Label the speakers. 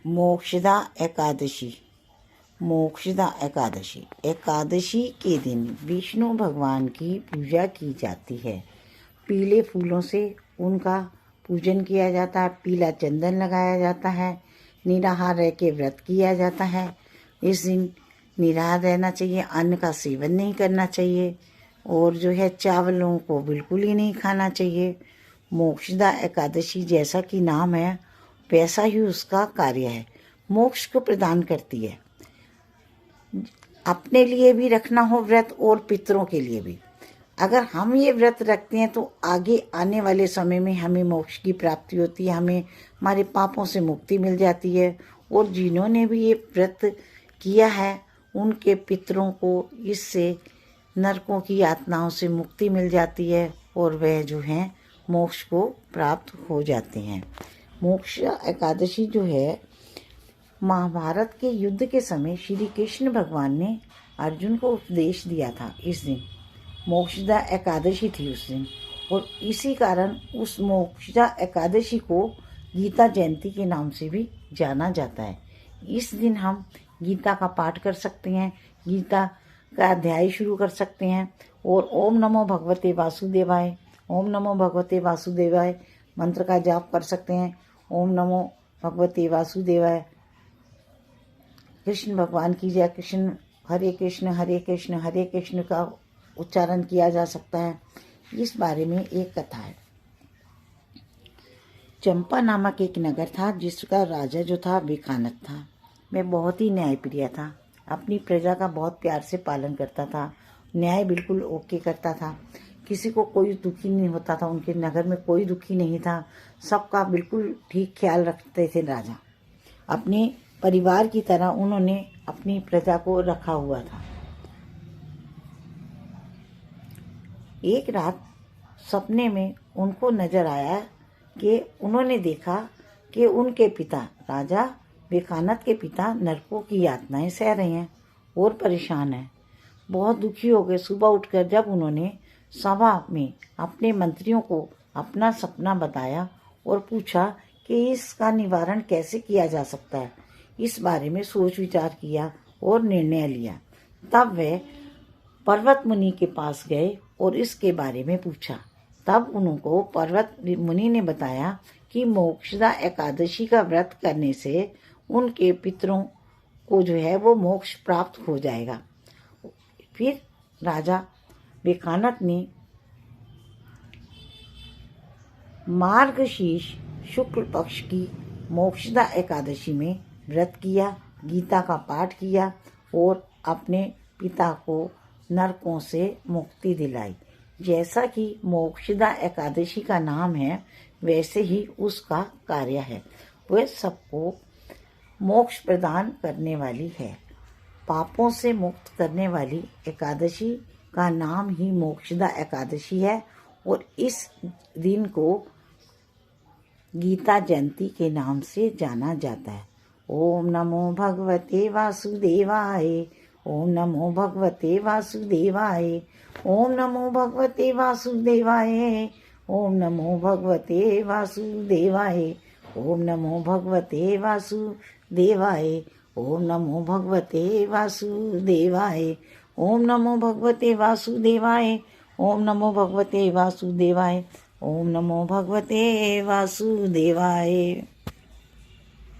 Speaker 1: मोक्षदा एकादशी। मोक्षदा एकादशी एकादशी के दिन विष्णु भगवान की पूजा की जाती है। पीले फूलों से उनका पूजन किया जाता है, पीला चंदन लगाया जाता है, निराहार रह के व्रत किया जाता है। इस दिन निराहार रहना चाहिए, अन्न का सेवन नहीं करना चाहिए और जो है चावलों को बिल्कुल ही नहीं खाना चाहिए। मोक्षदा एकादशी जैसा कि नाम है वैसा ही उसका कार्य है, मोक्ष को प्रदान करती है। अपने लिए भी रखना हो व्रत और पितरों के लिए भी। अगर हम ये व्रत रखते हैं तो आगे आने वाले समय में हमें मोक्ष की प्राप्ति होती है, हमें हमारे पापों से मुक्ति मिल जाती है। और जिन्होंने भी ये व्रत किया है उनके पितरों को इससे नरकों की यातनाओं से मुक्ति मिल जाती है और वह जो हैं मोक्ष को प्राप्त हो जाते हैं। मोक्ष एकादशी जो है, महाभारत के युद्ध के समय श्री कृष्ण भगवान ने अर्जुन को उपदेश दिया था। इस दिन मोक्षदा एकादशी थी उस दिन, और इसी कारण उस मोक्षदा एकादशी को गीता जयंती के नाम से भी जाना जाता है। इस दिन हम गीता का पाठ कर सकते हैं, गीता का अध्याय शुरू कर सकते हैं और ओम नमो भगवते वासुदेवाय, ओम नमो भगवते वासुदेवाय मंत्र का जाप कर सकते हैं। ओम नमो भगवते वासुदेवाय, कृष्ण भगवान की जय, कृष्ण हरे कृष्ण हरे कृष्ण हरे कृष्ण का उच्चारण किया जा सकता है। इस बारे में एक कथा है। चंपा नामक एक नगर था जिसका राजा जो था विखानत था। वह बहुत ही न्यायप्रिय था, अपनी प्रजा का बहुत प्यार से पालन करता था, न्याय बिल्कुल ओके करता था, किसी को कोई दुखी नहीं होता था। उनके नगर में कोई दुखी नहीं था, सबका बिल्कुल ठीक ख्याल रखते थे राजा। अपने परिवार की तरह उन्होंने अपनी प्रजा को रखा हुआ था। एक रात सपने में उनको नजर आया कि उन्होंने देखा कि उनके पिता राजा विखानत के पिता नरकों की यातनाएं सह रहे हैं और परेशान हैं, बहुत दुखी हो गए। सुबह उठकर जब उन्होंने सभा में अपने मंत्रियों को अपना सपना बताया और पूछा कि इसका निवारण कैसे किया जा सकता है, इस बारे में सोच विचार किया और निर्णय लिया। तब वे पर्वत मुनि के पास गए और इसके बारे में पूछा। तब उनको पर्वत मुनि ने बताया कि मोक्षदा एकादशी का व्रत करने से उनके पितरों को जो है वो मोक्ष प्राप्त हो जाएगा। फिर राजा विखानत ने मार्गशीर्ष शुक्ल पक्ष की मोक्षदा एकादशी में व्रत किया, गीता का पाठ किया और अपने पिता को नरकों से मुक्ति दिलाई। जैसा कि मोक्षदा एकादशी का नाम है वैसे ही उसका कार्य है, वह सबको मोक्ष प्रदान करने वाली है। पापों से मुक्त करने वाली एकादशी का नाम ही मोक्षदा एकादशी है और इस दिन को गीता जयंती के नाम से जाना जाता है। ओम नमो भगवते वासुदेवाय, ओम नमो भगवते वासुदेवाय, ओम नमो भगवते वासुदेवाय, ओम नमो भगवते वासुदेवाय, ओम नमो भगवते वासुदेवाय, ओम नमो भगवते वासुदेवाय, ओम नमो भगवते वासुदेवाय, ओम नमो भगवते वासुदेवाय, ओम नमो भगवते वासुदेवाय।